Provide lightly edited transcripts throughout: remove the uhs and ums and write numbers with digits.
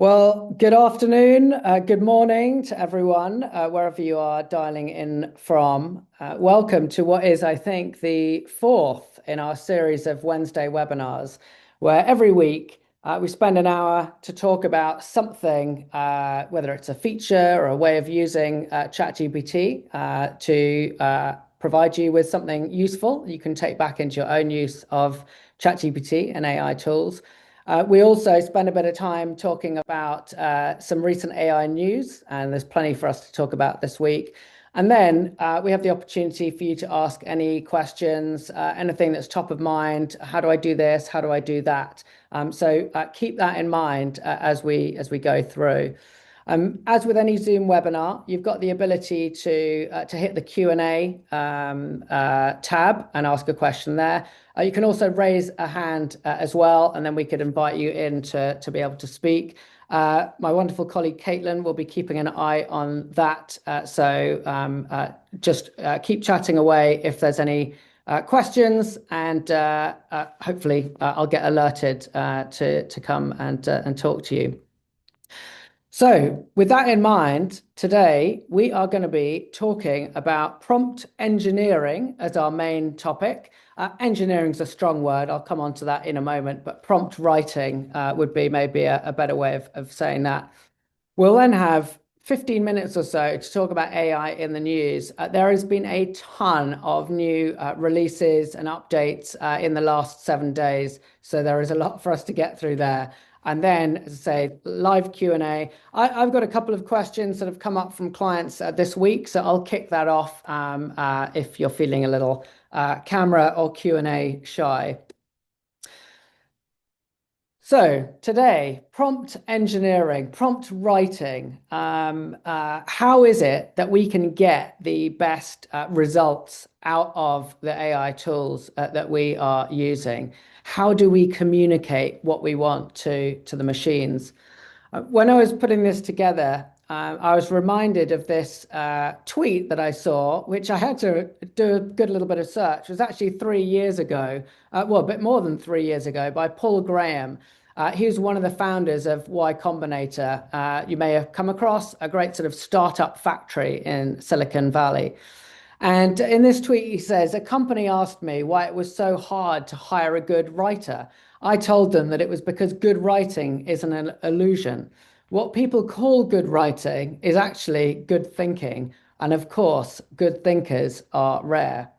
Well, good afternoon, good morning to everyone, wherever you are dialing in from. Welcome to what is, I think, the fourth in our series of Wednesday webinars, where every week we spend an hour to talk about something, whether it's a feature or a way of using ChatGPT to provide you with something useful you can take back into your own use of ChatGPT and AI tools. We also spend a bit of time talking about some recent AI news, and there's plenty for us to talk about this week. And then we have the opportunity for you to ask any questions, anything that's top of mind. How do I do this? How do I do that? So keep that in mind as we go through. As with any Zoom webinar, you've got the ability to hit the Q&A tab and ask a question there. You can also raise a hand as well, and then we could invite you in to be able to speak. My wonderful colleague Caitlin will be keeping an eye on that. So just keep chatting away if there's any questions, and hopefully I'll get alerted to come and talk to you. So with that in mind, today we are going to be talking about prompt engineering as our main topic. Engineering is a strong word. I'll come on to that in a moment, but prompt writing would be maybe a better way of saying that. We'll then have 15 minutes or so to talk about AI in the news. There has been a ton of new releases and updates in the last 7 days, so there is a lot for us to get through there. And then, as I say, live Q&A. I've got a couple of questions that have come up from clients this week, so I'll kick that off if you're feeling a little camera or Q&A shy. So today, prompt engineering, prompt writing. How is it that we can get the best results out of the AI tools that we are using? How do we communicate what we want to the machines? When I was putting this together, I was reminded of this tweet that I saw, which I had to do a good little bit of search. It was actually 3 years ago, well, a bit more than 3 years ago, by Paul Graham. He was one of the founders of Y Combinator. You may have come across a great sort of startup factory in Silicon Valley. And in this tweet, he says, a company asked me why it was so hard to hire a good writer. I told them that it was because good writing is an illusion. What people call good writing is actually good thinking. And of course, good thinkers are rare.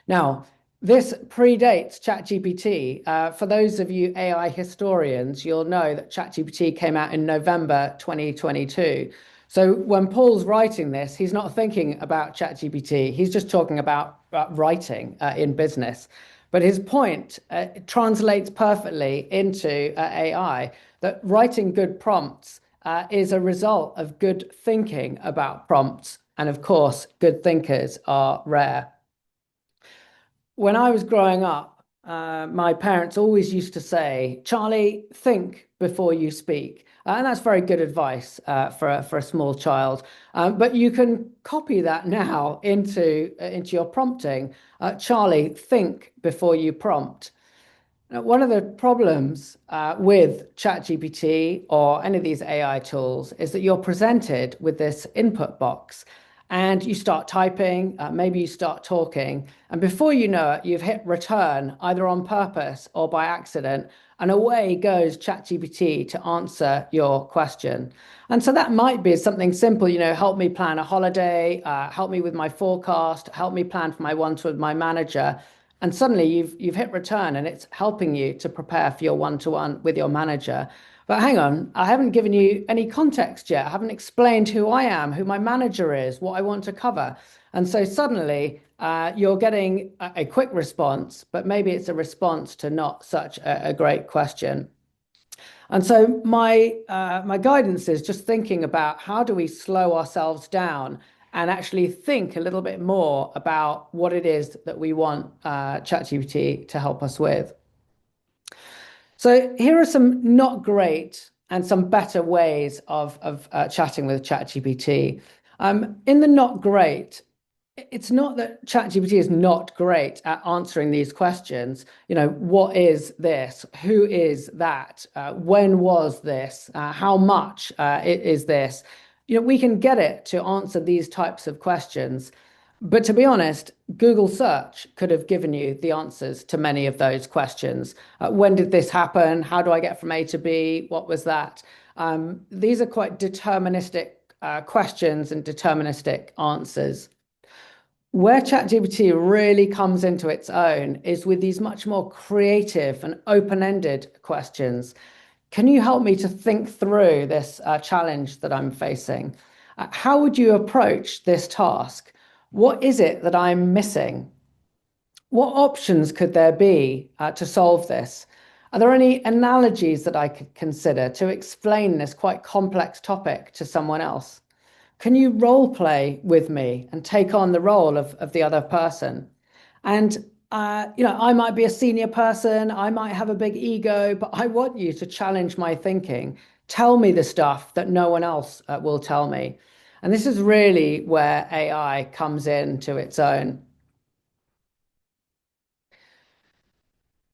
Now, this predates ChatGPT. For those of you AI historians, you'll know that ChatGPT came out in November 2022. So when Paul's writing this, he's not thinking about ChatGPT. He's just talking about writing in business. But his point translates perfectly into AI, that writing good prompts is a result of good thinking about prompts. And of course, good thinkers are rare. When I was growing up, my parents always used to say, Charlie, think before you speak. And that's very good advice for a small child. But you can copy that now into your prompting. Charlie, think before you prompt. Now, one of the problems with ChatGPT or any of these AI tools is that you're presented with this input box. And you start typing, maybe you start talking, and before you know it, you've hit return either on purpose or by accident, and away goes ChatGPT to answer your question. And so that might be something simple, help me plan a holiday, help me with my forecast, help me plan for my one-to-one with my manager. And suddenly you've hit return and it's helping you to prepare for your one-to-one with your manager. But hang on, I haven't given you any context yet. I haven't explained who I am, who my manager is, what I want to cover. And so suddenly you're getting a quick response, but maybe it's a response to not such a great question. And so my guidance is just thinking about how do we slow ourselves down and actually think a little bit more about what it is that we want ChatGPT to help us with. So here are some not great and some better ways of chatting with ChatGPT. In the not great, it's not that ChatGPT is not great at answering these questions. What is this? Who is that? When was this? How much is this? We can get it to answer these types of questions. But to be honest, Google search could have given you the answers to many of those questions. When did this happen? How do I get from A to B? What was that? These are quite deterministic questions and deterministic answers. Where ChatGPT really comes into its own is with these much more creative and open-ended questions. Can you help me to think through this challenge that I'm facing? How would you approach this task? What is it that I'm missing? What options could there be to solve this? Are there any analogies that I could consider to explain this quite complex topic to someone else? Can you role play with me and take on the role of the other person? And I might be a senior person, I might have a big ego, but I want you to challenge my thinking. Tell me the stuff that no one else will tell me. And this is really where AI comes into its own.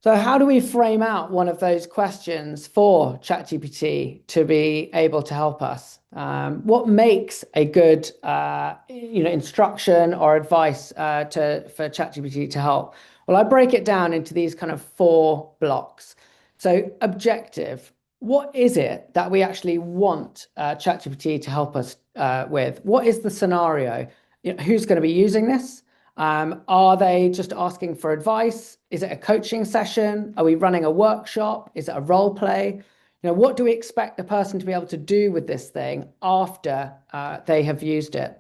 So how do we frame out one of those questions for ChatGPT to be able to help us? What makes a good, instruction or advice for ChatGPT to help? Well, I break it down into these kind of 4 blocks. So objective, what is it that we actually want ChatGPT to help us with? What is the scenario? Who's going to be using this? Are they just asking for advice? Is it a coaching session? Are we running a workshop? Is it a role play? What do we expect the person to be able to do with this thing after they have used it?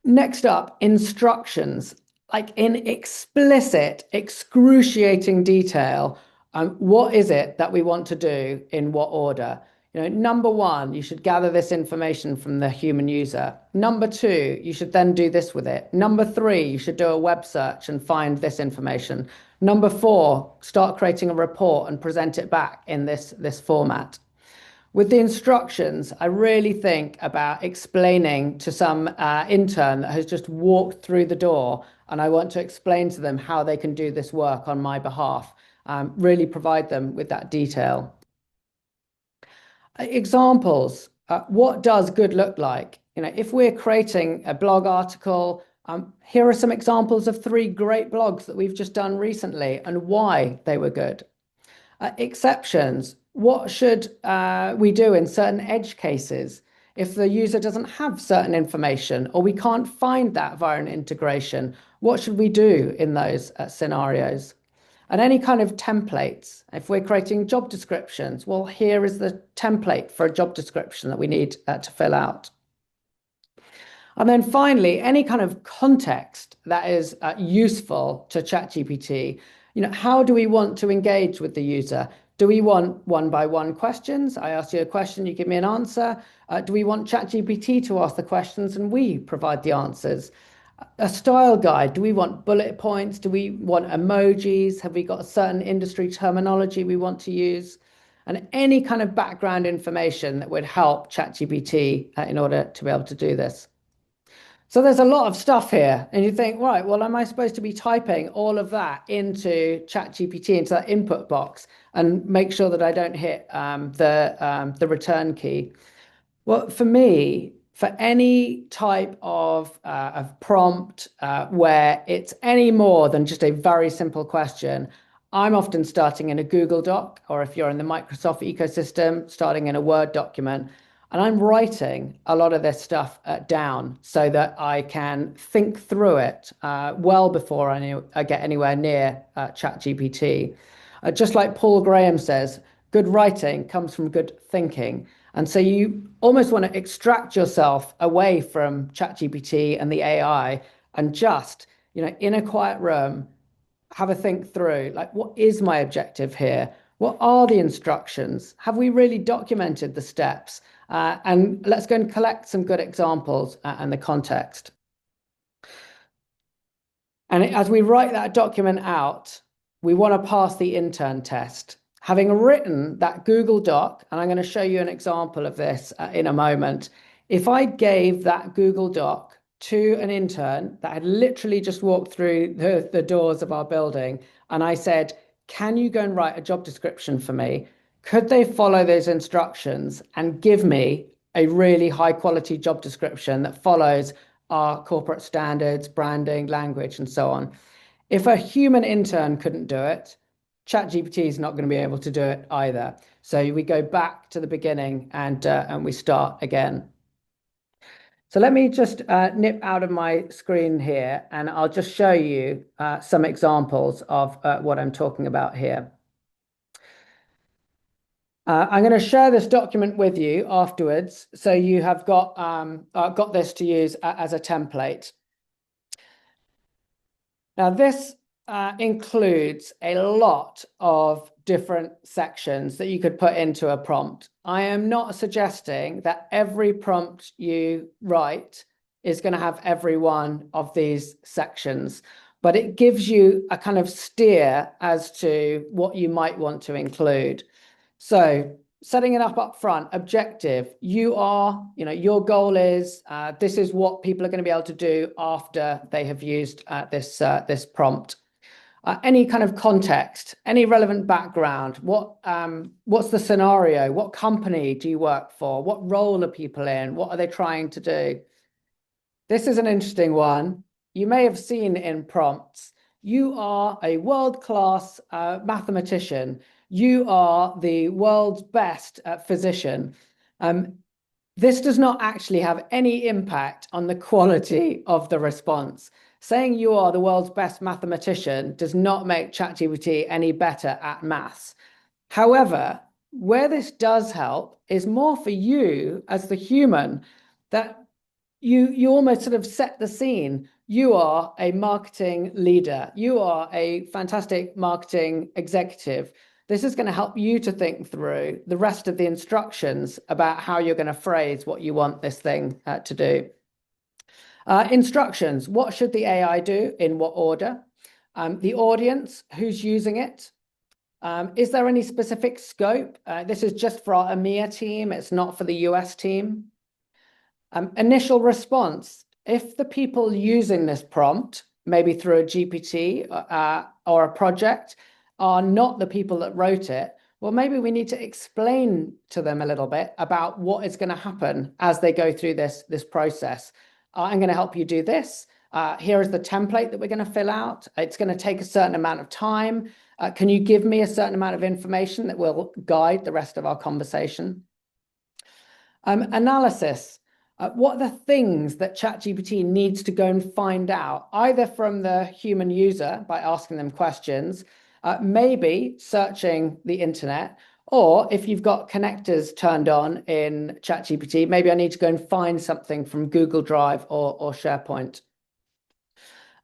Next up, instructions, like in explicit, excruciating detail. What is it that we want to do in what order? Number one, you should gather this information from the human user. Number two, you should then do this with it. Number three, you should do a web search and find this information. Number four, start creating a report and present it back in this format. With the instructions, I really think about explaining to some intern that has just walked through the door, and I want to explain to them how they can do this work on my behalf, really provide them with that detail. Examples. What does good look like? If we're creating a blog article, here are some examples of 3 great blogs that we've just done recently and why they were good. Exceptions. What should we do in certain edge cases? If the user doesn't have certain information or we can't find that via an integration, what should we do in those scenarios? And any kind of templates. If we're creating job descriptions, well, here is the template for a job description that we need to fill out. And then finally, any kind of context that is useful to ChatGPT. How do we want to engage with the user? Do we want one-by-one questions? I ask you a question, you give me an answer. Do we want ChatGPT to ask the questions and we provide the answers? A style guide. Do we want bullet points? Do we want emojis? Have we got a certain industry terminology we want to use? And any kind of background information that would help ChatGPT in order to be able to do this. So there's a lot of stuff here, and you think, right, well, am I supposed to be typing all of that into ChatGPT, into that input box, and make sure that I don't hit the return key? Well, for me, for any type of prompt where it's any more than just a very simple question, I'm often starting in a Google Doc, or if you're in the Microsoft ecosystem, starting in a Word document. And I'm writing a lot of this stuff down so that I can think through it well before I get anywhere near ChatGPT. Just like Paul Graham says, good writing comes from good thinking. And so you almost want to extract yourself away from ChatGPT and the AI and just, in a quiet room, have a think through, like, what is my objective here? What are the instructions? Have we really documented the steps? And let's go and collect some good examples and the context. And as we write that document out, we want to pass the intern test. Having written that Google Doc, and I'm going to show you an example of this in a moment, If I gave that Google Doc to an intern that had literally just walked through the doors of our building, and I said, can you go and write a job description for me? Could they follow those instructions and give me a really high quality job description that follows our corporate standards, branding, language, and so on? If a human intern couldn't do it, ChatGPT is not going to be able to do it either. So we go back to the beginning and we start again. So let me just nip out of my screen here, and I'll just show you some examples of what I'm talking about here. I'm going to share this document with you afterwards, so you have got this to use as a template. Now, this includes a lot of different sections that you could put into a prompt. I am not suggesting that every prompt you write is going to have every one of these sections, but it gives you a kind of steer as to what you might want to include. So setting it up front, objective, your goal is, this is what people are going to be able to do after they have used this prompt. Any kind of context, any relevant background, what's the scenario? What company do you work for? What role are people in? What are they trying to do? This is an interesting one. You may have seen in prompts, you are a world-class mathematician. You are the world's best physician. This does not actually have any impact on the quality of the response. Saying you are the world's best mathematician does not make ChatGPT any better at maths. However, where this does help is more for you as the human, that you almost sort of set the scene. You are a marketing leader. You are a fantastic marketing executive. This is going to help you to think through the rest of the instructions about how you're going to phrase what you want this thing to do. Instructions. What should the AI do? In what order? The audience, who's using it? Is there any specific scope? This is just for our EMEA team. It's not for the US team. Initial response. If the people using this prompt, maybe through a GPT or a project, are not the people that wrote it, well, maybe we need to explain to them a little bit about what is going to happen as they go through this process. I'm going to help you do this. Here is the template that we're going to fill out. It's going to take a certain amount of time. Can you give me a certain amount of information that will guide the rest of our conversation? Analysis. What are the things that ChatGPT needs to go and find out, either from the human user by asking them questions, maybe searching the internet, or if you've got connectors turned on in ChatGPT, maybe I need to go and find something from Google Drive or SharePoint.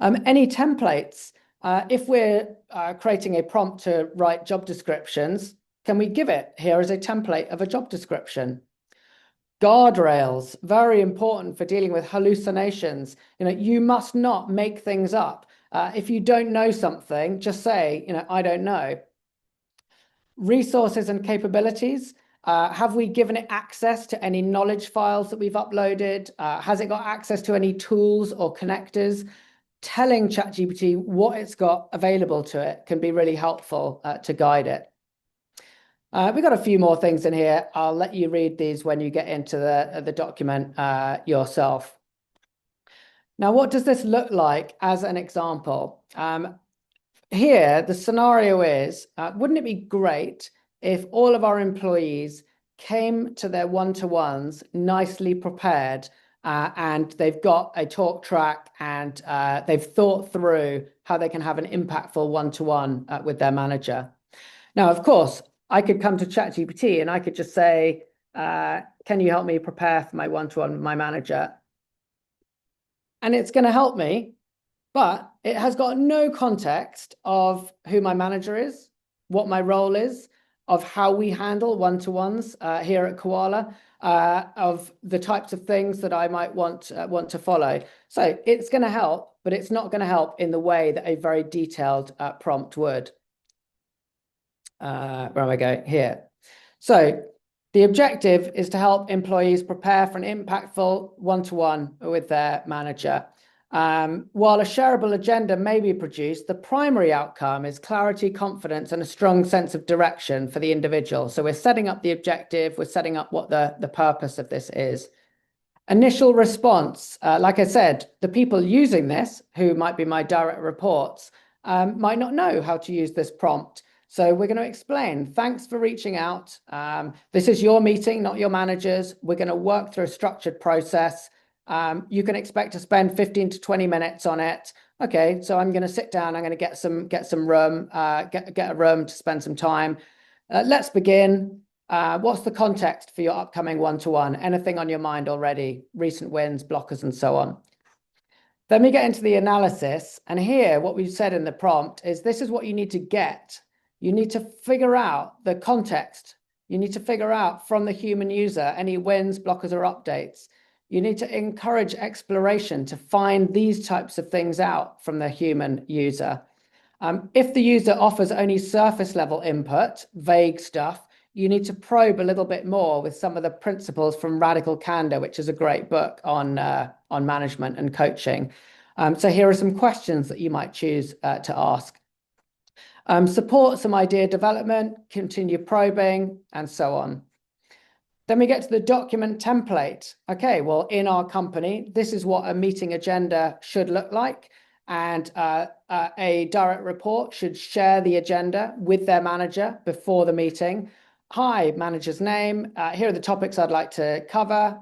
Any templates? If we're creating a prompt to write job descriptions, can we give it, here is a template of a job description? Guardrails, very important for dealing with hallucinations. You must not make things up. If you don't know something, just say, I don't know. Resources and capabilities. Have we given it access to any knowledge files that we've uploaded? Has it got access to any tools or connectors? Telling ChatGPT what it's got available to it can be really helpful to guide it. We've got a few more things in here. I'll let you read these when you get into the document yourself. Now, what does this look like as an example? Here, the scenario is, wouldn't it be great if all of our employees came to their one-to-ones nicely prepared, and they've got a talk track and they've thought through how they can have an impactful one-to-one with their manager? Now, of course, I could come to ChatGPT and I could just say, can you help me prepare for my one-to-one with my manager? And it's going to help me, but it has got no context of who my manager is, what my role is, of how we handle one-to-ones here at Koala, of the types of things that I might want to follow. So it's going to help, but it's not going to help in the way that a very detailed prompt would. Where am I going? Here. So The objective is to help employees prepare for an impactful one-to-one with their manager. While a shareable agenda may be produced, the primary outcome is clarity, confidence, and a strong sense of direction for the individual. So we're setting up the objective, we're setting up what the purpose of this is. Initial response, like I said, the people using this, who might be my direct reports, might not know how to use this prompt. So we're going to explain. Thanks for reaching out. This is your meeting, not your manager's. We're going to work through a structured process. You can expect to spend 15 to 20 minutes on it. Okay, so I'm going to sit down. I'm going to get some room, get a room to spend some time. Let's begin. What's the context for your upcoming one-to-one? Anything on your mind already? Recent wins, blockers, and so on. Then we get into the analysis. And here, what we've said in the prompt is this is what you need to get. You need to figure out the context. You need to figure out from the human user any wins, blockers, or updates. You need to encourage exploration to find these types of things out from the human user. If the user offers only surface level input, vague stuff, you need to probe a little bit more with some of the principles from Radical Candor, which is a great book on management and coaching. So here are some questions that you might choose to ask. Support some idea development, continue probing, and so on. Then we get to the document template. Okay, well, in our company, this is what a meeting agenda should look like. And a direct report should share the agenda with their manager before the meeting. Hi, manager's name. Here are the topics I'd like to cover.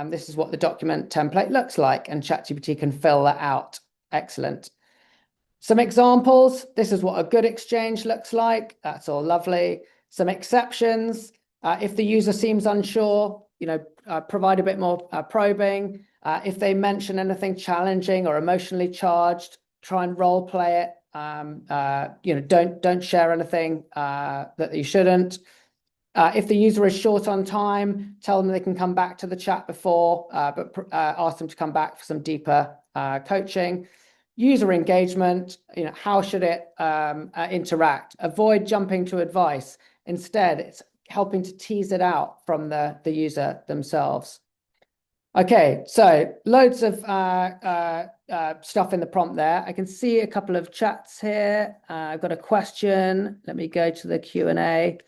This is what the document template looks like, and ChatGPT can fill that out. Excellent. Some examples. This is what a good exchange looks like. That's all lovely. Some exceptions. If the user seems unsure, provide a bit more probing. If they mention anything challenging or emotionally charged, try and role play it. Don't share anything that you shouldn't. If the user is short on time, tell them they can come back to the chat before, but ask them to come back for some deeper coaching. User engagement, how should it interact? Avoid jumping to advice. Instead, it's helping to tease it out from the user themselves. Okay, so loads of stuff in the prompt there. I can see a couple of chats here. I've got a question. Let me go to the Q&A.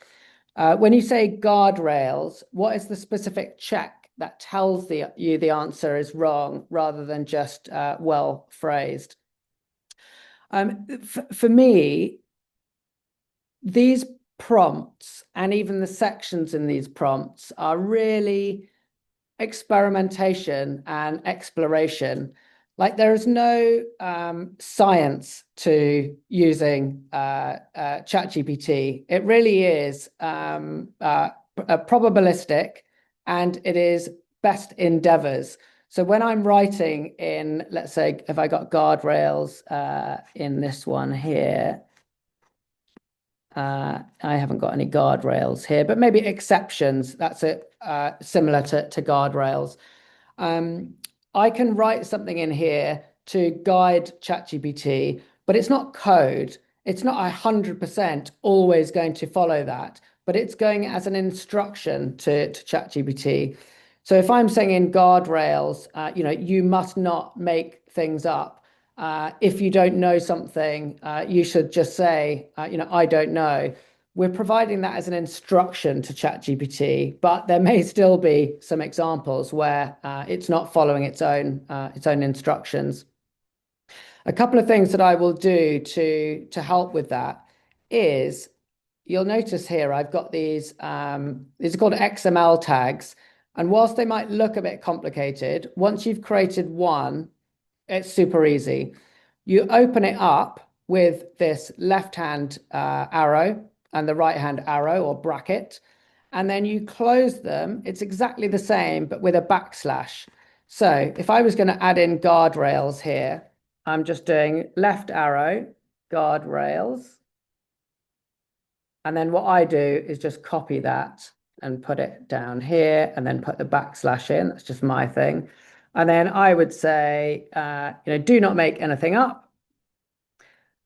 When you say guardrails, what is the specific check that tells you the answer is wrong rather than just well phrased? For me, these prompts and even the sections in these prompts are really experimentation and exploration. Like there is no science to using ChatGPT. It really is probabilistic, and it is best endeavors. So when I'm writing in, let's say, if I got guardrails in this one here, I haven't got any guardrails here, but maybe exceptions. That's it, similar to guardrails. I can write something in here to guide ChatGPT, but it's not code. It's not 100% always going to follow that, but it's going as an instruction to ChatGPT. So if I'm saying in guardrails, you must not make things up. If you don't know something, you should just say, I don't know. We're providing that as an instruction to ChatGPT, but there may still be some examples where it's not following its own instructions. A couple of things that I will do to help with that is, you'll notice here I've got these are called XML tags. And whilst they might look a bit complicated, once you've created one, it's super easy. You open it up with this left-hand arrow and the right-hand arrow or bracket, and then you close them. It's exactly the same, but with a backslash. So if I was going to add in guardrails here, I'm just doing left arrow, guardrails. And then what I do is just copy that and put it down here and then put the backslash in. That's just my thing. And then I would say, do not make anything up.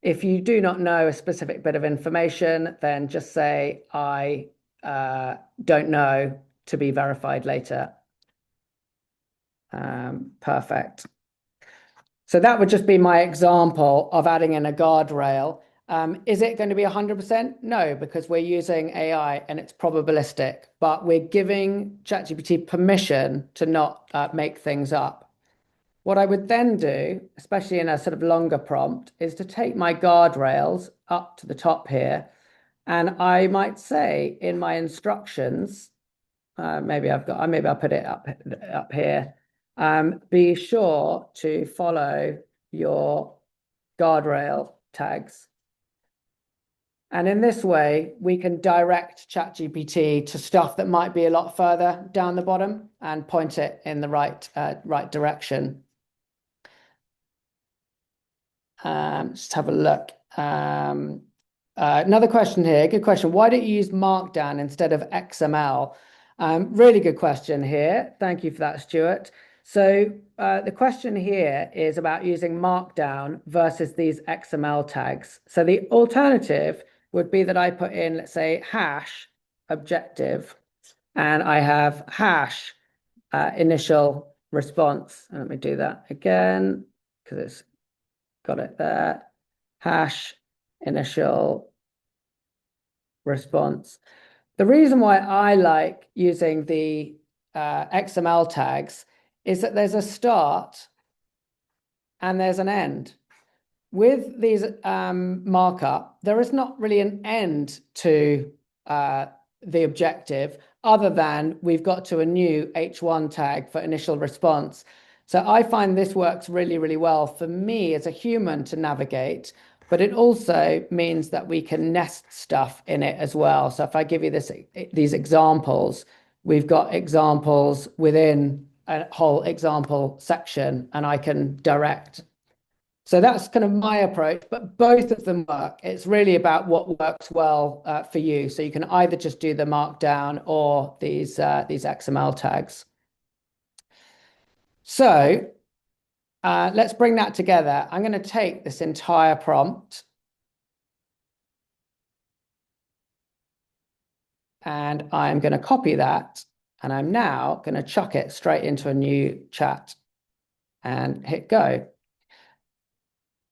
If you do not know a specific bit of information, then just say, I don't know to be verified later. Perfect. So that would just be my example of adding in a guardrail. Is it going to be 100%? No, because we're using AI and it's probabilistic, but we're giving ChatGPT permission to not make things up. What I would then do, especially in a sort of longer prompt, is to take my guardrails up to the top here. And I might say in my instructions, maybe I'll put it up here. Be sure to follow your guardrail tags. And in this way, we can direct ChatGPT to stuff that might be a lot further down the bottom and point it in the right direction. Just have a look. Another question here. Good question. Why don't you use Markdown instead of XML? Really good question here. Thank you for that, Stuart. So the question here is about using Markdown versus these XML tags. So the alternative would be that I put in, let's say, hash objective, and I have hash initial response. And let me do that again because it's got it there. Hash initial response. The reason why I like using the XML tags is that there's a start and there's an end. With these markup, there is not really an end to the objective other than we've got to a new H1 tag for initial response. So I find this works really, really well for me as a human to navigate, but it also means that we can nest stuff in it as well. So if I give you these examples, we've got examples within a whole example section, and I can direct. So that's kind of my approach, but both of them work. It's really about what works well for you. So you can either just do the Markdown or these XML tags. So let's bring that together. I'm going to take this entire prompt and I'm going to copy that. And I'm now going to chuck it straight into a new chat and hit go.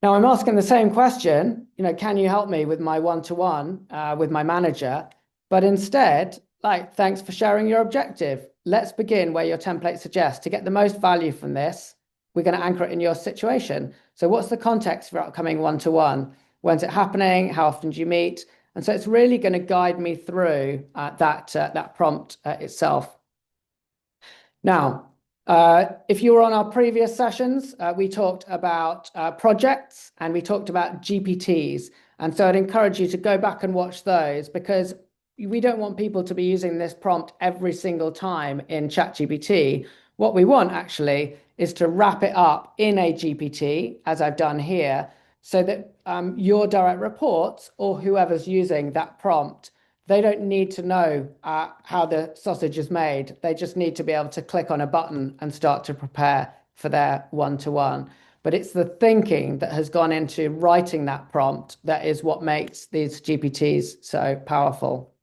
Now I'm asking the same question, can you help me with my one-to-one with my manager? But instead, thanks for sharing your objective. Let's begin where your template suggests. To get the most value from this, we're going to anchor it in your situation. So what's the context for upcoming one-to-one? When's it happening? How often do you meet? And so it's really going to guide me through that prompt itself. Now, if you were on our previous sessions, we talked about projects and we talked about GPTs. And so I'd encourage you to go back and watch those because we don't want people to be using this prompt every single time in ChatGPT. What we want actually is to wrap it up in a GPT, as I've done here, so that your direct reports or whoever's using that prompt, they don't need to know how the sausage is made. They just need to be able to click on a button and start to prepare for their one-to-one. But it's the thinking that has gone into writing that prompt that is what makes these GPTs so powerful.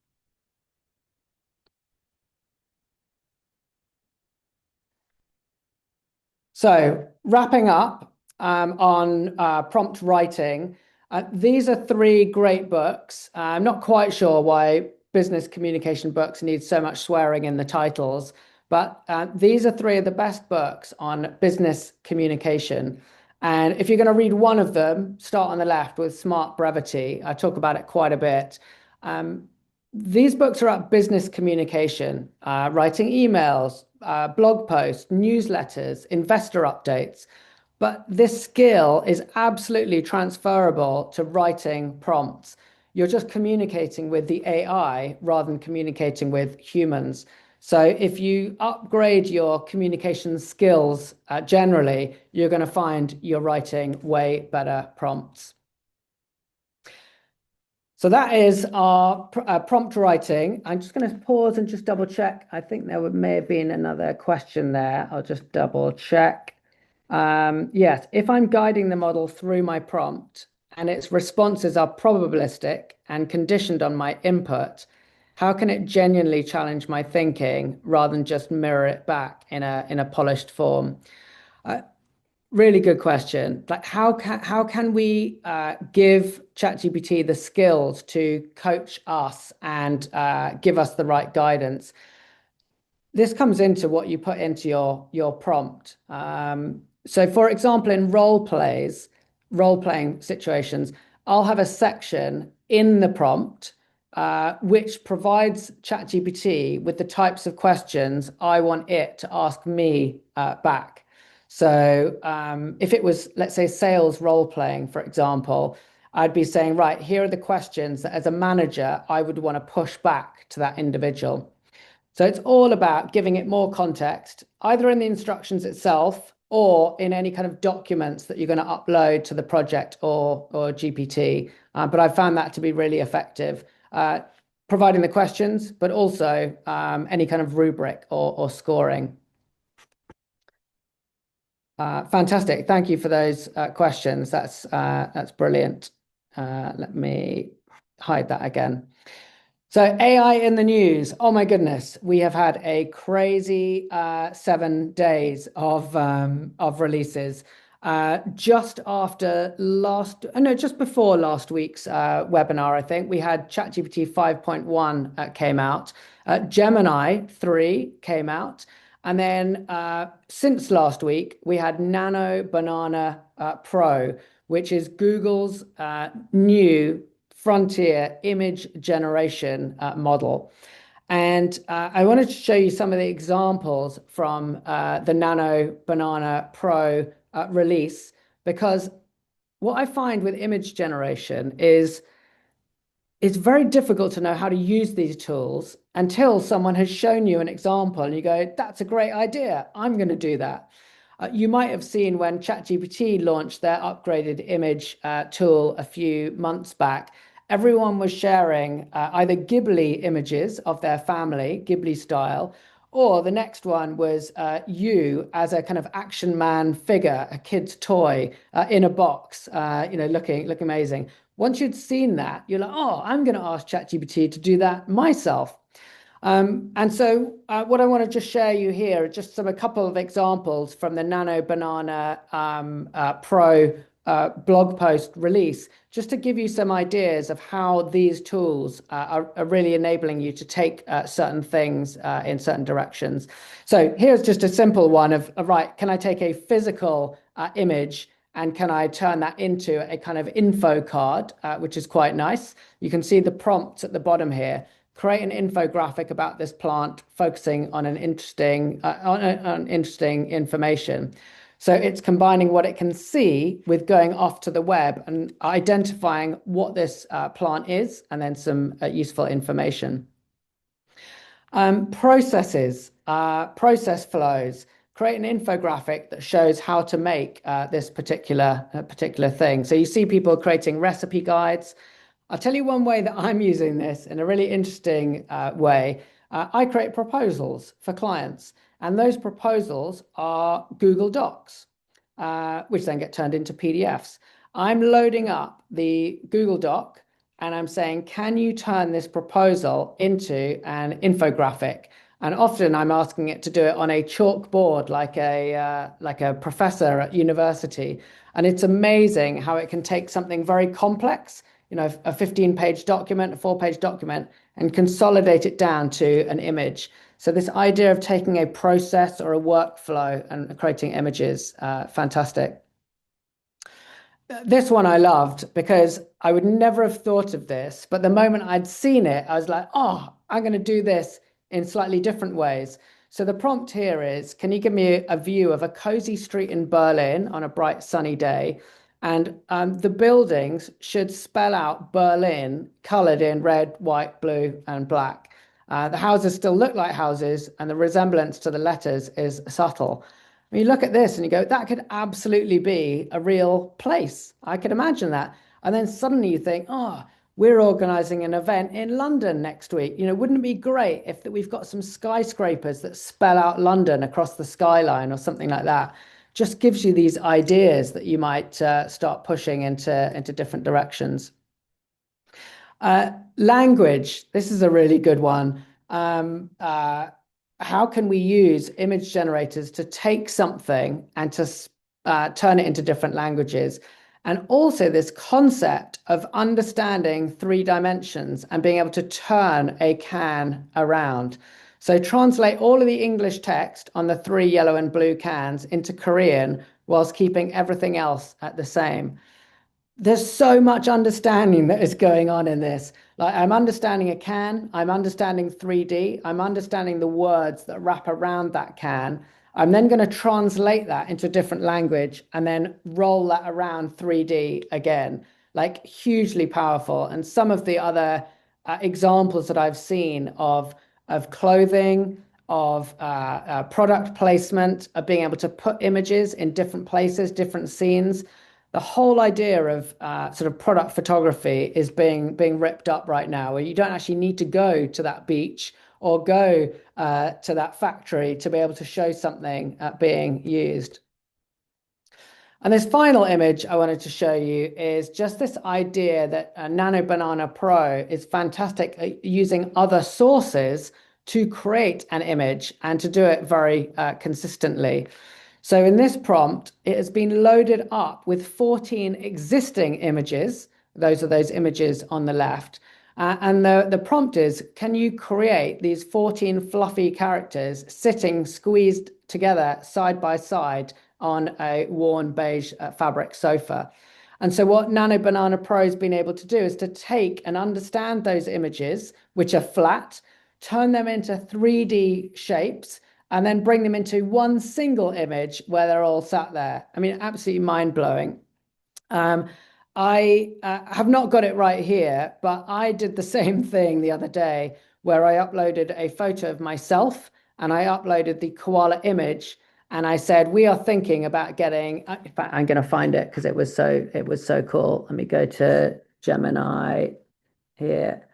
So wrapping up on prompt writing, these are three great books. I'm not quite sure why business communication books need so much swearing in the titles, but these are three of the best books on business communication. And if you're going to read one of them, start on the left with Smart Brevity. I talk about it quite a bit. These books are about business communication, writing emails, blog posts, newsletters, investor updates. But this skill is absolutely transferable to writing prompts. You're just communicating with the AI rather than communicating with humans. So if you upgrade your communication skills generally, you're going to find you're writing way better prompts. So that is our prompt writing. I'm just going to pause and just double check. I think there may have been another question there. I'll just double check. Yes, if I'm guiding the model through my prompt and its responses are probabilistic and conditioned on my input, How can it genuinely challenge my thinking rather than just mirror it back in a polished form? Uh, Really good question. Like, how can we give ChatGPT the skills to coach us and give us the right guidance? This comes into what you put into your prompt. So, for example, in role playing situations, I'll have a section in the prompt which provides ChatGPT with the types of questions I want it to ask me back. So, if it was, let's say, sales role playing, for example, I'd be saying, right, here are the questions that as a manager I would want to push back to that individual. So it's all about giving it more context, either in the instructions itself or in any kind of documents that you're going to upload to the project or GPT. But I found that to be really effective, providing the questions, but also any kind of rubric or scoring. Fantastic. Thank you for those questions. That's brilliant. Let me hide that again. So AI in the news. Oh my goodness, we have had a crazy 7 days of releases. Just after last, no, just before last week's webinar, I think we had ChatGPT 5.1 came out. Gemini 3 came out. And then since last week, we had Nano Banana Pro, which is Google's new frontier image generation model. And I wanted to show you some of the examples from the Nano Banana Pro release, because what I find with image generation is it's very difficult to know how to use these tools until someone has shown you an example and you go, that's a great idea. I'm going to do that. You might have seen when ChatGPT launched their upgraded image tool a few months back, everyone was sharing either Ghibli images of their family, Ghibli style, or the next one was you as a kind of action man figure, a kid's toy in a box, looking amazing. Once you'd seen that, you're like, oh, I'm going to ask ChatGPT to do that myself. And so what I want to just share you here are just a couple of examples from the Nano Banana Pro blog post release, just to give you some ideas of how these tools are really enabling you to take certain things in certain directions. So here's just a simple one of, right, can I take a physical image and can I turn that into a kind of info card, which is quite nice. You can see the prompts at the bottom here. Create an infographic about this plant, focusing on an interesting information. So it's combining what it can see with going off to the web and identifying what this plant is, and then some useful information. Process flows. Create an infographic that shows how to make this particular thing. So you see people creating recipe guides. I'll tell you one way that I'm using this in a really interesting way. I create proposals for clients, and those proposals are Google Docs, which then get turned into PDFs. I'm loading up the Google Doc and I'm saying, can you turn this proposal into an infographic? And often I'm asking it to do it on a chalkboard, like a professor at university. And it's amazing how it can take something very complex, a 15-page document, a 4-page document, and consolidate it down to an image. So this idea of taking a process or a workflow and creating images, fantastic. This one I loved because I would never have thought of this, but the moment I'd seen it, I was like, oh, I'm going to do this in slightly different ways. So the prompt here is, can you give me a view of a cozy street in Berlin on a bright sunny day? And the buildings should spell out Berlin colored in red, white, blue, and black. The houses still look like houses, and the resemblance to the letters is subtle. You look at this and you go, that could absolutely be a real place. I could imagine that. And then suddenly you think, oh, we're organizing an event in London next week. Wouldn't it be great if we've got some skyscrapers that spell out London across the skyline or something like that? Just gives you these ideas that you might start pushing into different directions. Language. This is a really good one. How can we use image generators to take something and to turn it into different languages? And also this concept of understanding 3 dimensions and being able to turn a can around. So translate all of the English text on the 3 yellow and blue cans into Korean whilst keeping everything else at the same. There's so much understanding that is going on in this. Like I'm understanding a can, I'm understanding 3D, I'm understanding the words that wrap around that can. I'm then going to translate that into a different language and then roll that around 3D again. Like hugely powerful. And some of the other examples that I've seen of clothing, of product placement, of being able to put images in different places, different scenes. The whole idea of sort of product photography is being ripped up right now, where you don't actually need to go to that beach or go to that factory to be able to show something being used. And this final image I wanted to show you is just this idea that Nano Banana Pro is fantastic at using other sources to create an image and to do it very consistently. So in this prompt, it has been loaded up with 14 existing images. Those are those images on the left. And the prompt is, can you create these 14 fluffy characters sitting squeezed together side by side on a worn beige fabric sofa? And so what Nano Banana Pro has been able to do is to take and understand those images, which are flat, turn them into 3D shapes, and then bring them into one single image where they're all sat there. I mean, absolutely mind-blowing. I have not got it right here, but I did the same thing the other day where I uploaded a photo of myself and I uploaded the koala image and I said, we are thinking about getting, in fact, I'm going to find it because it was so cool. Let me go to Gemini here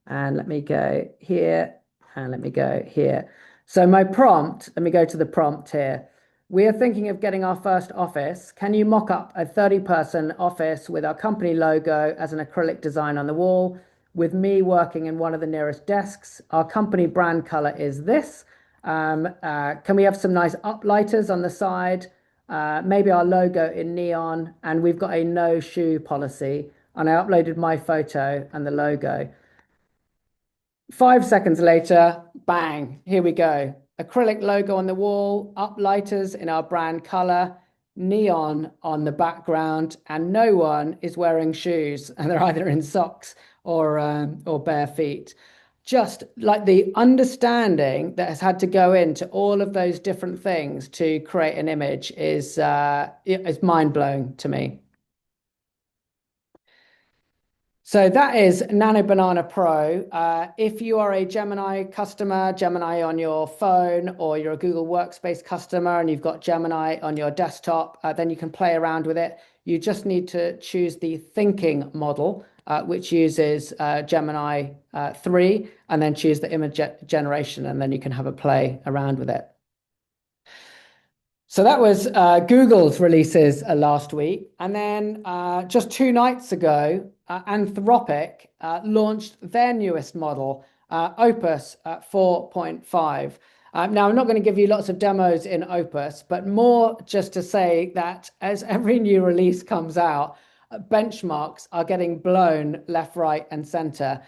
and let me go here and let me go here. So my prompt, let me go to the prompt here. We are thinking of getting our first office. Can you mock up a 30-person office with our company logo as an acrylic design on the wall, with me working in one of the nearest desks? Our company brand color is this. Can we have some nice uplighters on the side? Maybe our logo in neon, and we've got a no shoe policy. And I uploaded my photo and the logo. 5 seconds later, bang, here we go. Acrylic logo on the wall, uplighters in our brand color, neon on the background, and no one is wearing shoes, and they're either in socks or bare feet. Just like the understanding that has had to go into all of those different things to create an image is mind-blowing to me. So that is Nano Banana Pro. If you are a Gemini customer, Gemini on your phone, or you're a Google Workspace customer and you've got Gemini on your desktop, then you can play around with it. You just need to choose the thinking model, which uses Gemini 3, and then choose the image generation, and then you can have a play around with it. So that was Google's releases last week. And then just 2 nights ago, Anthropic launched their newest model, Opus 4.5. Now, I'm not going to give you lots of demos in Opus, but more just to say that as every new release comes out, benchmarks are getting blown left, right, and center.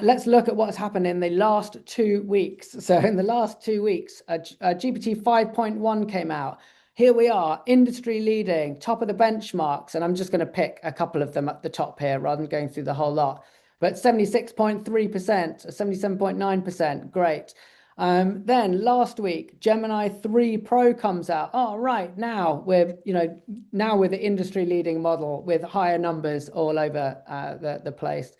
Let's look at what's happened in the last 2 weeks. So in the last 2 weeks, GPT 5.1 came out. Here we are, industry leading, top of the benchmarks. And I'm just going to pick a couple of them at the top here rather than going through the whole lot. But 76.3%, 77.9%, great. Then last week, Gemini 3 Pro comes out. Oh, right, now we're the industry leading model with higher numbers all over the place.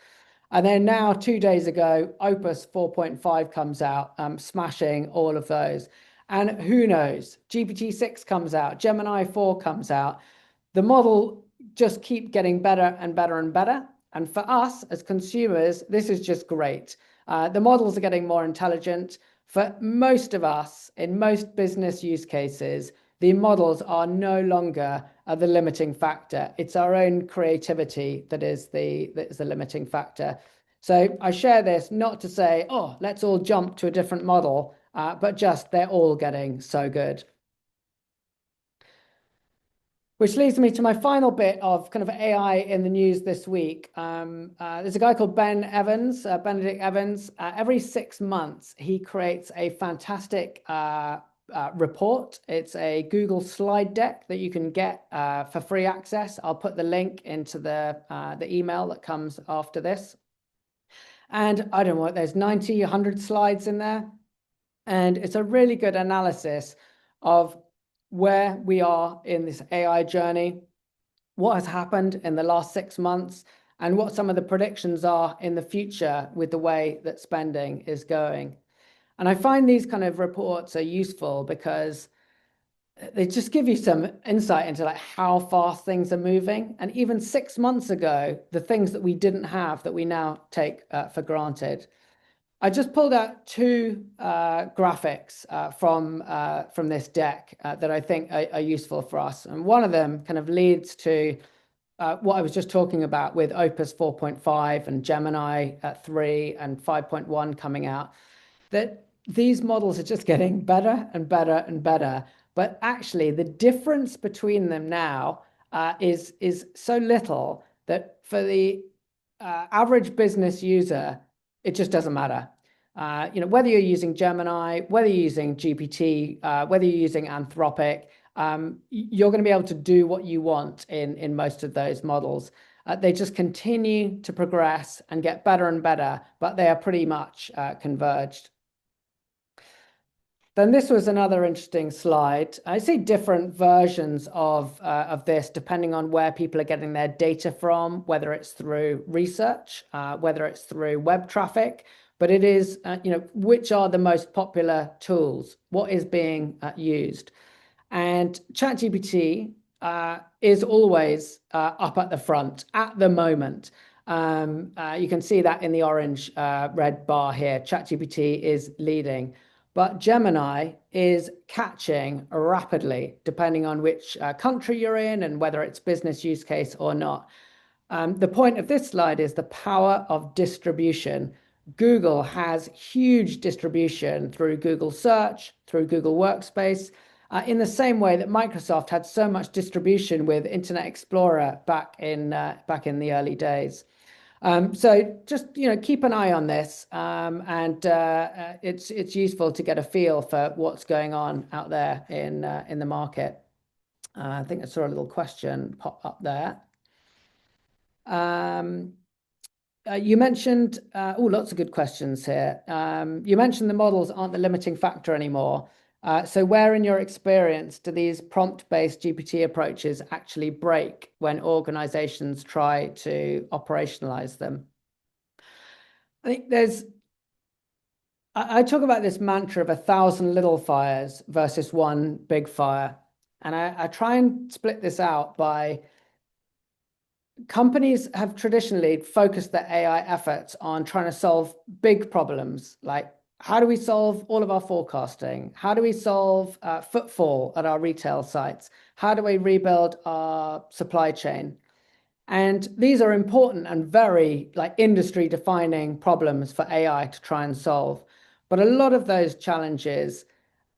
And then now 2 days ago, Opus 4.5 comes out, smashing all of those. And who knows, GPT-6 comes out, Gemini 4 comes out. The model just keep getting better and better and better. And for us as consumers, this is just great. The models are getting more intelligent. For most of us, in most business use cases, the models are no longer the limiting factor. It's our own creativity that is the limiting factor. So I share this not to say, oh, let's all jump to a different model, but just they're all getting so good. Which leads me to my final bit of kind of AI in the news this week. There's a guy called Benedict Evans. Every 6 months, he creates a fantastic report. It's a Google slide deck that you can get for free access. I'll put the link into the email that comes after this. And I don't know what, there's 90, 100 slides in there. And it's a really good analysis of where we are in this AI journey, what has happened in the last 6 months, and what some of the predictions are in the future with the way that spending is going. And I find these kind of reports are useful because they just give you some insight into like how fast things are moving. And even 6 months ago, the things that we didn't have that we now take for granted. I just pulled out two graphics from this deck that I think are useful for us. And one of them kind of leads to what I was just talking about with Opus 4.5 and Gemini 3 and 5.1 coming out, that these models are just getting better and better and better. But actually, the difference between them now is so little that for the average business user, it just doesn't matter. Whether you're using Gemini, whether you're using GPT, whether you're using Anthropic, you're going to be able to do what you want in most of those models. They just continue to progress and get better and better, but they are pretty much converged. Then this was another interesting slide. I see different versions of this depending on where people are getting their data from, whether it's through research, whether it's through web traffic, but it is, which are the most popular tools, what is being used. And ChatGPT is always up at the front at the moment. You can see that in the orange red bar here. ChatGPT is leading. But Gemini is catching rapidly, depending on which country you're in and whether it's business use case or not. The point of this slide is the power of distribution. Google has huge distribution through Google Search, through Google Workspace, in the same way that Microsoft had so much distribution with Internet Explorer back in the early days. So just keep an eye on this, and it's useful to get a feel for what's going on out there in the market. I think I saw a little question pop up there. You mentioned lots of good questions here. You mentioned the models aren't the limiting factor anymore. So where in your experience do these prompt-based GPT approaches actually break when organizations try to operationalize them? I think I talk about this mantra of 1,000 little fires versus one big fire. And I try and split this out by companies have traditionally focused their AI efforts on trying to solve big problems like how do we solve all of our forecasting? How do we solve footfall at our retail sites? How do we rebuild our supply chain? And these are important and very industry defining problems for AI to try and solve. But a lot of those challenges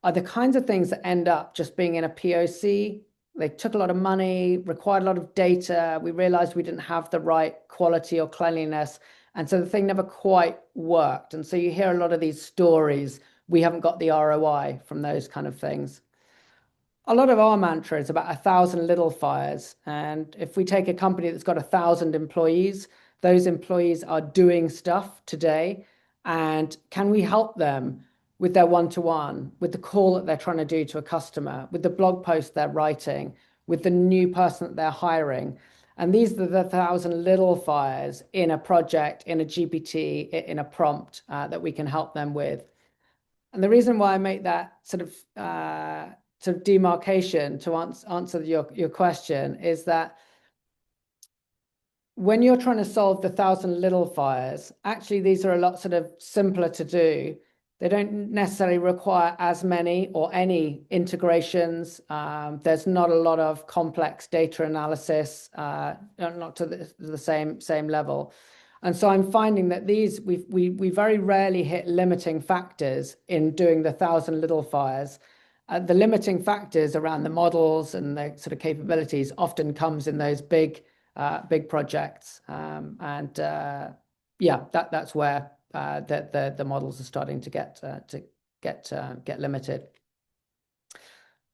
are the kinds of things that end up just being in a POC. They took a lot of money, required a lot of data. We realized we didn't have the right quality or cleanliness. And so the thing never quite worked. And so you hear a lot of these stories. We haven't got the ROI from those kind of things. A lot of our mantra is about 1,000 little fires. And if we take a company that's got 1,000 employees, those employees are doing stuff today. And can we help them with their one-to-one, with the call that they're trying to do to a customer, with the blog post they're writing, with the new person that they're hiring? And these are the 1,000 little fires in a project, in a GPT, in a prompt that we can help them with. And the reason why I make that sort of demarcation to answer your question is that when you're trying to solve the 1,000 little fires, actually these are a lot sort of simpler to do. They don't necessarily require as many or any integrations. There's not a lot of complex data analysis, not to the same level. And so I'm finding that we very rarely hit limiting factors in doing the 1,000 little fires. The limiting factors around the models and the sort of capabilities often comes in those big projects. Yeah, that's where the models are starting to get limited.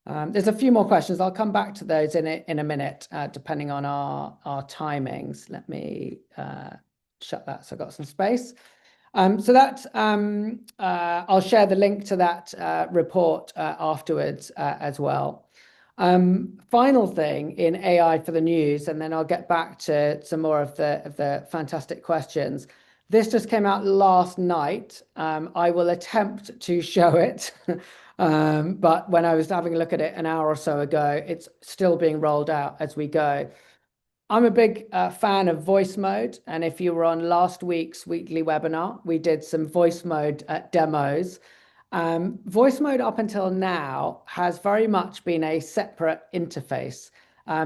There's a few more questions. I'll come back to those in a minute, depending on our timings. Let me shut that so I've got some space. So that I'll share the link to that report afterwards as well. Final thing in AI for the news, and then I'll get back to some more of the fantastic questions. This just came out last night. I will attempt to show it, but when I was having a look at it an hour or so ago, it's still being rolled out as we go. I'm a big fan of voice mode, and if you were on last week's weekly webinar, we did some voice mode demos. Voice mode up until now has very much been a separate interface.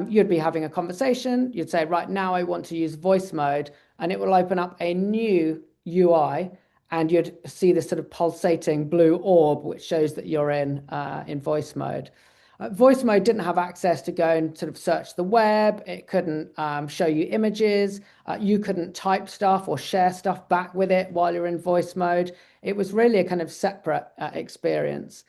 You'd be having a conversation, you'd say, right now I want to use voice mode, and it will open up a new UI, and you'd see this sort of pulsating blue orb, which shows that you're in voice mode. Voice mode didn't have access to go and sort of search the web. It couldn't show you images. You couldn't type stuff or share stuff back with it while you're in voice mode. It was really a kind of separate experience.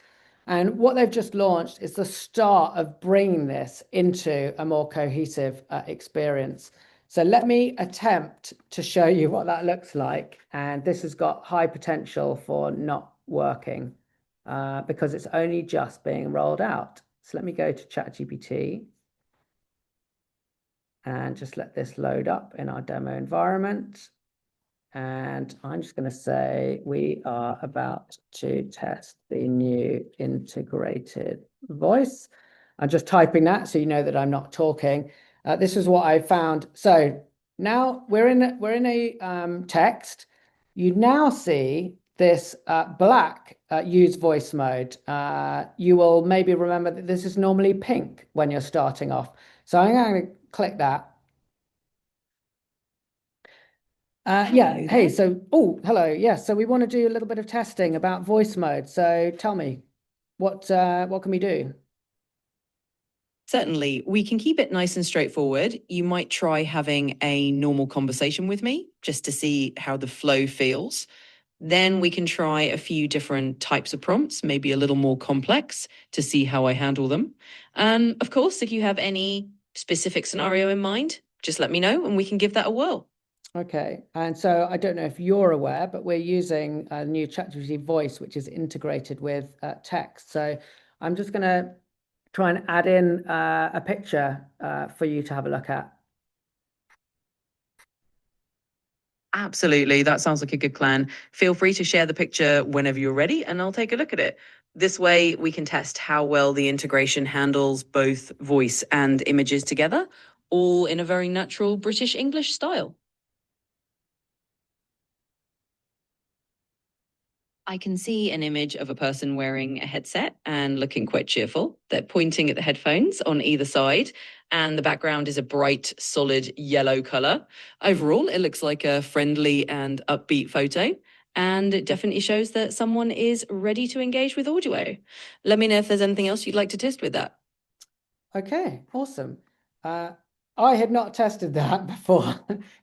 And what they've just launched is the start of bringing this into a more cohesive experience. So let me attempt to show you what that looks like. And this has got high potential for not working because it's only just being rolled out. So let me go to ChatGPT and just let this load up in our demo environment. And I'm just going to say we are about to test the new integrated voice. I'm just typing that so you know that I'm not talking. This is what I found. So now we're in a text. You now see this black use voice mode. You will maybe remember that this is normally pink when you're starting off. So I'm going to click that. Yeah. Hey, so, oh, hello. Yes. So we want to do a little bit of testing about voice mode. So tell me, what can we do? Certainly, we can keep it nice and straightforward. You might try having a normal conversation with me just to see how the flow feels. Then we can try a few different types of prompts, maybe a little more complex to see how I handle them. And of course, if you have any specific scenario in mind, just let me know and we can give that a whirl. Okay. And so I don't know if you're aware, but we're using a new ChatGPT voice, which is integrated with text. So I'm just going to try and add in a picture for you to have a look at. Absolutely. That sounds like a good plan. Feel free to share the picture whenever you're ready and I'll take a look at it. This way we can test how well the integration handles both voice and images together, all in a very natural British English style. I can see an image of a person wearing a headset and looking quite cheerful. They're pointing at the headphones on either side, and the background is a bright, solid yellow color. Overall, it looks like a friendly and upbeat photo, and it definitely shows that someone is ready to engage with audio. Let me know if there's anything else you'd like to test with that. Okay, awesome. I had not tested that before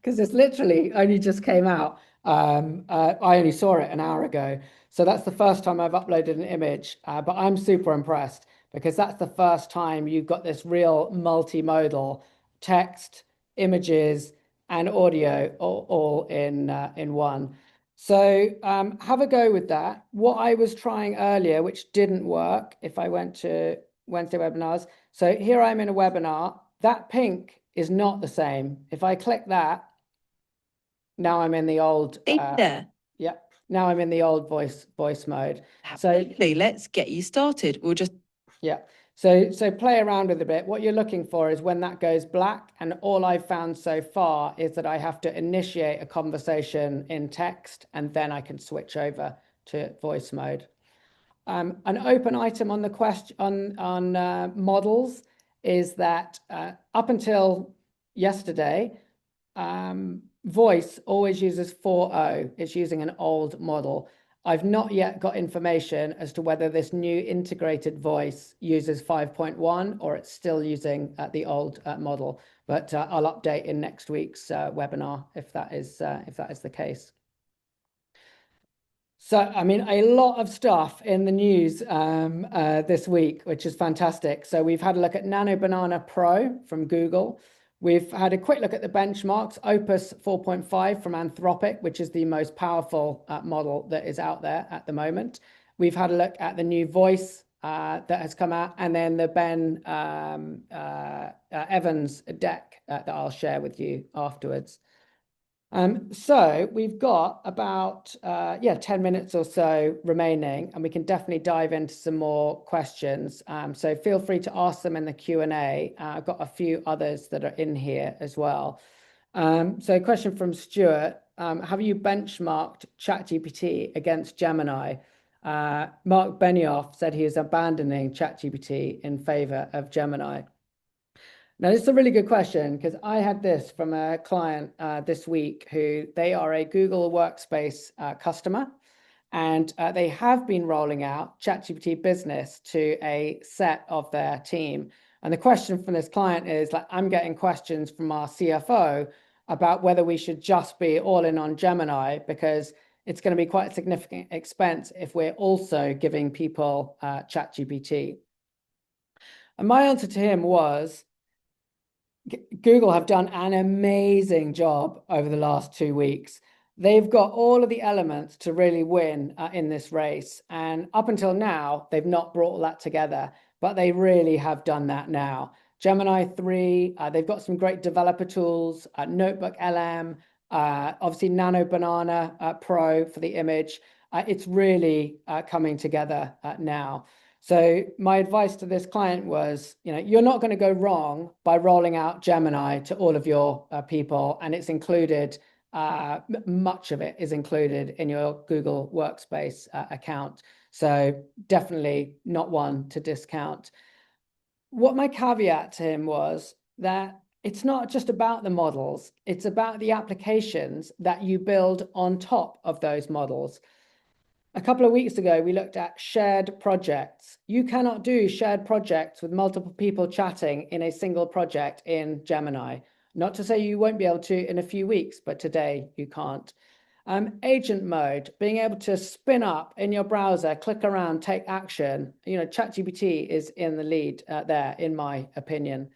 because this literally only just came out. I only saw it an hour ago. So that's the first time I've uploaded an image, but I'm super impressed because that's the first time you've got this real multimodal text, images, and audio all in one. So have a go with that. What I was trying earlier, which didn't work, if I went to Wednesday webinars. So here I'm in a webinar. That pink is not the same. If I click that, now I'm in the old. There. Yeah, now I'm in the old voice mode. Absolutely. Let's get you started. We'll just. Yeah. So play around with a bit. What you're looking for is when that goes black, and all I've found so far is that I have to initiate a conversation in text, and then I can switch over to voice mode. An open item on the question on models is that up until yesterday, voice always uses 4.0. It's using an old model. I've not yet got information as to whether this new integrated voice uses 5.1 or it's still using the old model. But I'll update in next week's webinar if that is the case. So, I mean, a lot of stuff in the news this week, which is fantastic. So we've had a look at Nano Banana Pro from Google. We've had a quick look at the benchmarks, Opus 4.5 from Anthropic, which is the most powerful model that is out there at the moment. We've had a look at the new voice that has come out, and then the Ben Evans deck that I'll share with you afterwards. So we've got about 10 minutes or so remaining, and we can definitely dive into some more questions. So feel free to ask them in the Q&A. I've got a few others that are in here as well. So a question from Stuart. Have you benchmarked ChatGPT against Gemini? Mark Benioff said he is abandoning ChatGPT in favor of Gemini. Now, this is a really good question because I had this from a client this week who they are a Google Workspace customer, and they have been rolling out ChatGPT Business to a set of their team. And the question from this client is like, I'm getting questions from our CFO about whether we should just be all in on Gemini because it's going to be quite a significant expense if we're also giving people ChatGPT. And my answer to him was, Google have done an amazing job over the last 2 weeks. They've got all of the elements to really win in this race. And up until now, they've not brought all that together, but they really have done that now. Gemini 3, they've got some great developer tools, Notebook LM, obviously Nano Banana Pro for the image. It's really coming together now. So my advice to this client was, you're not going to go wrong by rolling out Gemini to all of your people, and it's included, much of it is included in your Google Workspace account. So definitely not one to discount. What my caveat to him was that it's not just about the models, it's about the applications that you build on top of those models. A couple of weeks ago, we looked at shared projects. You cannot do shared projects with multiple people chatting in a single project in Gemini. Not to say you won't be able to in a few weeks, but today you can't. Agent mode, being able to spin up in your browser, click around, take action. ChatGPT is in the lead there, in my opinion.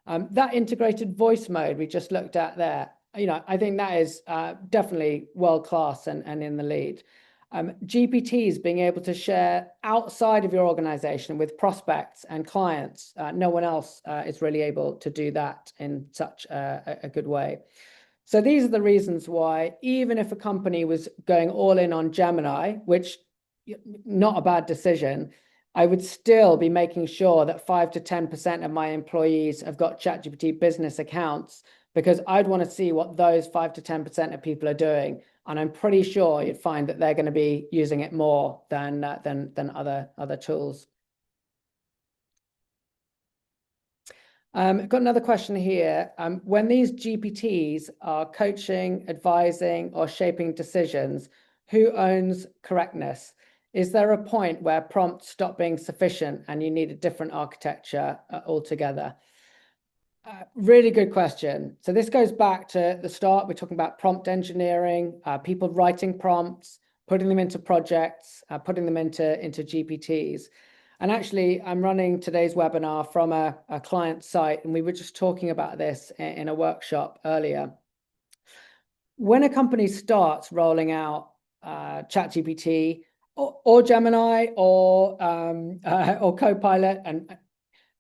That integrated voice mode we just looked at there, I think that is definitely world-class and in the lead. GPTs being able to share outside of your organization with prospects and clients. No one else is really able to do that in such a good way. So these are the reasons why, even if a company was going all in on Gemini, which not a bad decision, I would still be making sure that 5 to 10% of my employees have got ChatGPT business accounts, because I'd want to see what those 5 to 10% of people are doing. And I'm pretty sure you'd find that they're going to be using it more than other tools. Got another question here. When these GPTs are coaching, advising, or shaping decisions, who owns correctness? Is there a point where prompts stop being sufficient and you need a different architecture altogether? Really good question. So this goes back to the start. We're talking about prompt engineering, people writing prompts, putting them into projects, putting them into GPTs. And actually, I'm running today's webinar from a client site, and we were just talking about this in a workshop earlier. When a company starts rolling out ChatGPT or Gemini or Copilot and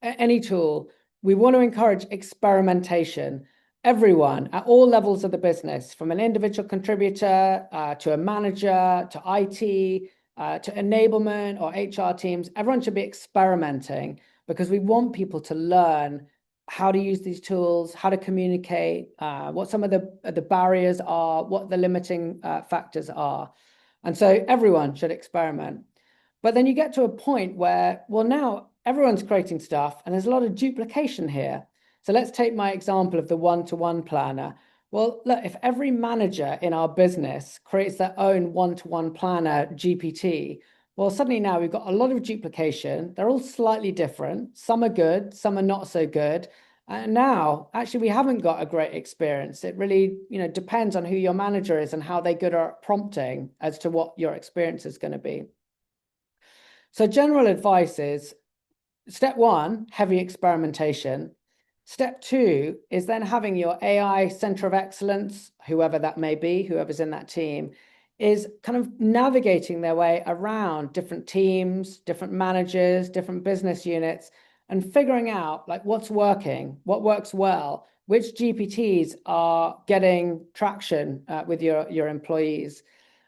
any tool, we want to encourage experimentation. Everyone at all levels of the business, from an individual contributor to a manager, to IT, to enablement or HR teams, everyone should be experimenting, because we want people to learn how to use these tools, how to communicate, what some of the barriers are, what the limiting factors are. And so everyone should experiment. But then you get to a point where, well, now everyone's creating stuff and there's a lot of duplication here. So let's take my example of the one-to-one planner. Well, look, if every manager in our business creates their own one-to-one planner GPT, well, suddenly now we've got a lot of duplication. They're all slightly different. Some are good, some are not so good. And now, actually, we haven't got a great experience. It really, depends on who your manager is and how they're good at prompting as to what your experience is going to be. So general advice is step one, heavy experimentation. Step two is then having your AI center of excellence, whoever that may be, whoever's in that team, is kind of navigating their way around different teams, different managers, different business units, and figuring out like what's working, what works well, which GPTs are getting traction with your employees,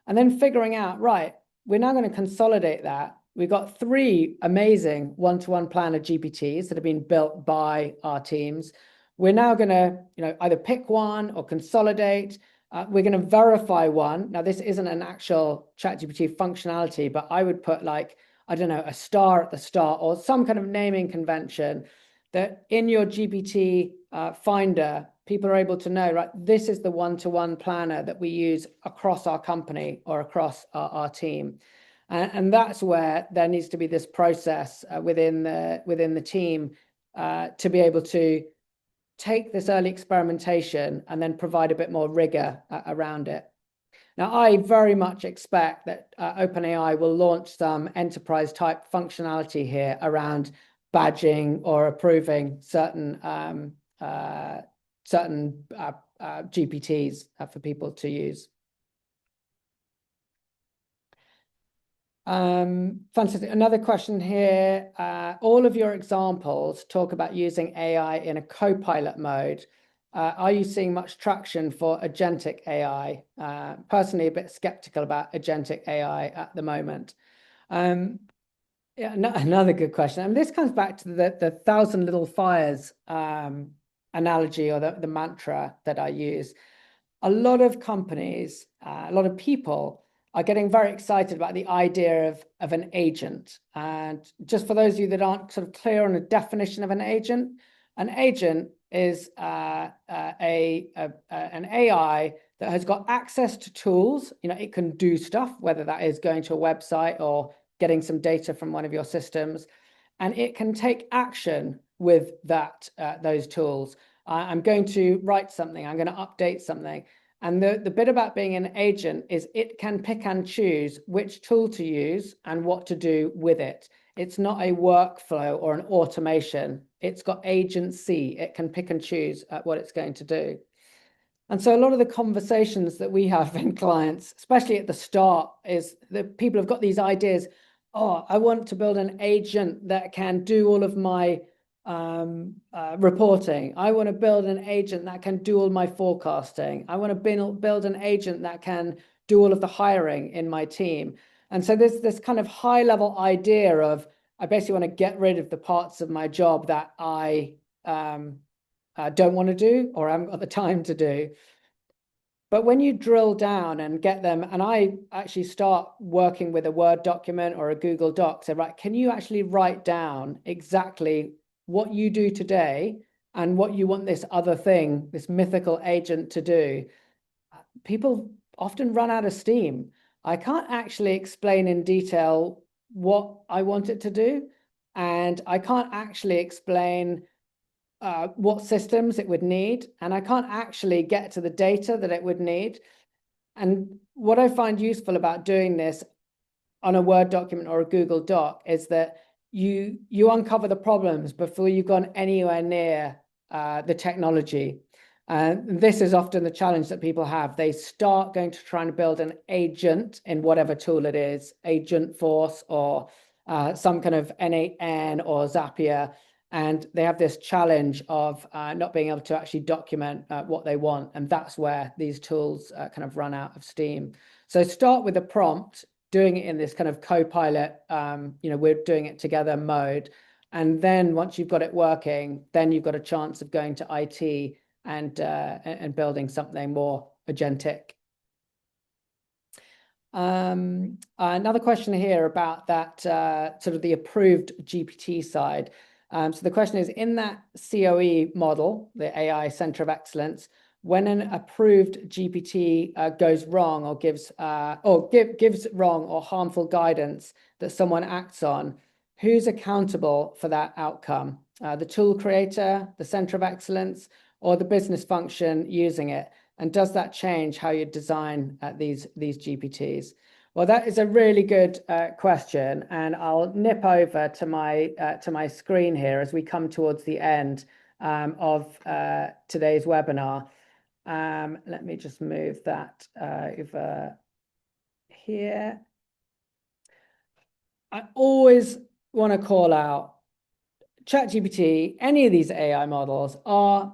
and then figuring out, right, we're now going to consolidate that. We've got 3 amazing one-to-one planner GPTs that have been built by our teams. We're now going to, either pick one or consolidate. We're going to verify one. Now, this isn't an actual ChatGPT functionality, but I would put like, I don't know, a star at the start or some kind of naming convention that in your GPT finder, people are able to know, right, this is the one-to-one planner that we use across our company or across our team. And that's where there needs to be this process within the team to be able to take this early experimentation and then provide a bit more rigor around it. Now, I very much expect that OpenAI will launch some enterprise type functionality here around badging or approving certain GPTs for people to use. Fantastic. Another question here. All of your examples talk about using AI in a co-pilot mode. Are you seeing much traction for agentic AI? Personally, a bit skeptical about agentic AI at the moment. Yeah, another good question. And this comes back to the thousand little fires analogy or the mantra that I use. A lot of companies, a lot of people are getting very excited about the idea of an agent. And just for those of you that aren't sort of clear on a definition of an agent is an AI that has got access to tools. It can do stuff, whether that is going to a website or getting some data from one of your systems, and it can take action with those tools. I'm going to write something, I'm going to update something. And the bit about being an agent is it can pick and choose which tool to use and what to do with it. It's not a workflow or an automation. It's got agency. It can pick and choose what it's going to do. And so a lot of the conversations that we have in clients, especially at the start, is that people have got these ideas. Oh, I want to build an agent that can do all of my reporting. I want to build an agent that can do all my forecasting. I want to build an agent that can do all of the hiring in my team. And so there's this kind of high level idea of, I basically want to get rid of the parts of my job that I don't want to do or I haven't got the time to do. But when you drill down and get them, and I actually start working with a Word document or a Google Doc, say, right, can you actually write down exactly what you do today and what you want this other thing, this mythical agent to do? People often run out of steam. I can't actually explain in detail what I want it to do. And I can't actually explain what systems it would need, and I can't actually get to the data that it would need. And what I find useful about doing this on a Word document or a Google Doc is that you uncover the problems before you've gone anywhere near the technology. And this is often the challenge that people have. They start going to try and build an agent in whatever tool it is, Agent Force or some kind of N8N or Zapier. And they have this challenge of not being able to actually document what they want. And that's where these tools kind of run out of steam. So start with a prompt, doing it in this kind of co-pilot, we're doing it together mode. And then once you've got it working, then you've got a chance of going to IT and building something more agentic. Another question here about that sort of the approved GPT side. So the question is, in that COE model, the AI Center of Excellence, when an approved GPT goes wrong or gives wrong or harmful guidance that someone acts on, who's accountable for that outcome? The tool creator, the center of excellence, or the business function using it? And does that change how you design these GPTs? Well, that is a really good question, and I'll nip over to my screen here as we come towards the end of today's webinar. Let me just move that over here. I always want to call out ChatGPT, any of these AI models are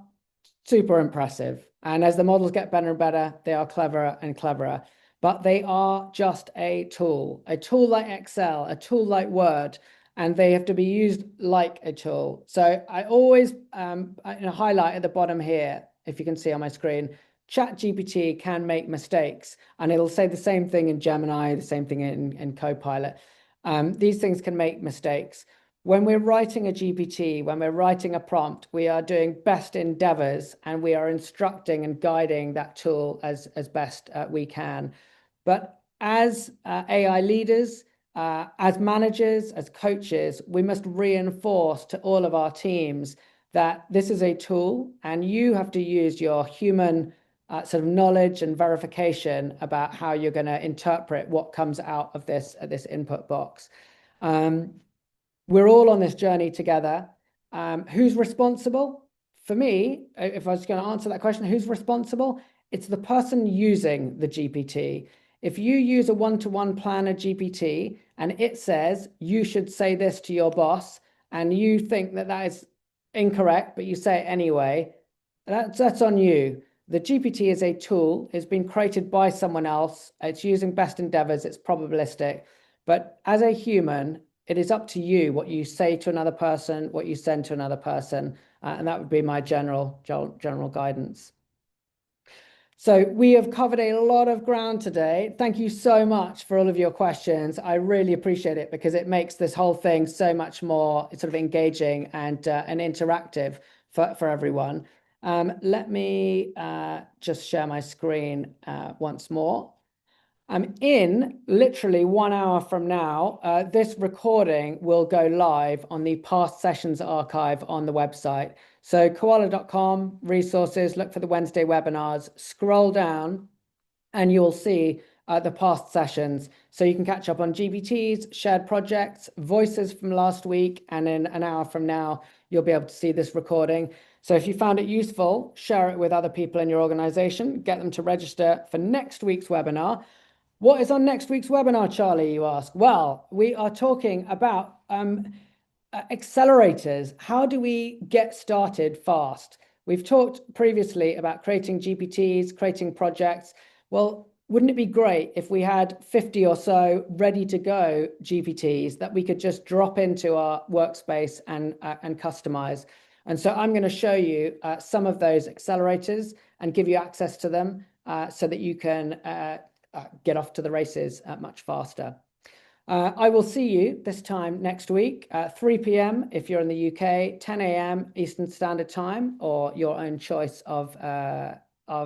super impressive. And as the models get better and better, they are cleverer and cleverer. But they are just a tool like Excel, a tool like Word, and they have to be used like a tool. So I always highlight at the bottom here, if you can see on my screen, ChatGPT can make mistakes, and it'll say the same thing in Gemini, the same thing in Copilot. These things can make mistakes. When we're writing a GPT, when we're writing a prompt, we are doing best endeavors and we are instructing and guiding that tool as best we can. But as AI leaders, as managers, as coaches, we must reinforce to all of our teams that this is a tool and you have to use your human sort of knowledge and verification about how you're going to interpret what comes out of this input box. We're all on this journey together. Who's responsible? For me, if I was going to answer that question, who's responsible? It's the person using the GPT. If you use a one-to-one planner GPT and it says you should say this to your boss and you think that is incorrect, but you say it anyway, that's on you. The GPT is a tool. It's been created by someone else. It's using best endeavors. It's probabilistic. But as a human, it is up to you what you say to another person, what you send to another person, and that would be my general guidance. So we have covered a lot of ground today. Thank you so much for all of your questions. I really appreciate it because it makes this whole thing so much more sort of engaging and interactive for everyone. Let me just share my screen once more. In literally 1 hour from now, this recording will go live on the past sessions archive on the website. So koala.com, resources, look for the Wednesday webinars, scroll down, and you'll see the past sessions. So you can catch up on GPTs, shared projects, voices from last week, and in an hour from now, you'll be able to see this recording. So if you found it useful, share it with other people in your organization, get them to register for next week's webinar. What is on next week's webinar, Charlie, you ask? Well, we are talking about accelerators. How do we get started fast? We've talked previously about creating GPTs, creating projects. Well, wouldn't it be great if we had 50 or so ready to go GPTs that we could just drop into our workspace and customize? And so I'm going to show you some of those accelerators and give you access to them so that you can get off to the races much faster. I will see you this time next week, 3 p.m. if you're in the UK, 10 a.m. Eastern Standard Time, or your own choice of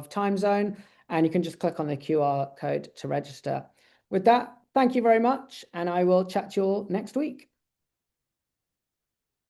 time zone. And you can just click on the QR code to register. With that, thank you very much, and I will chat to you all next week.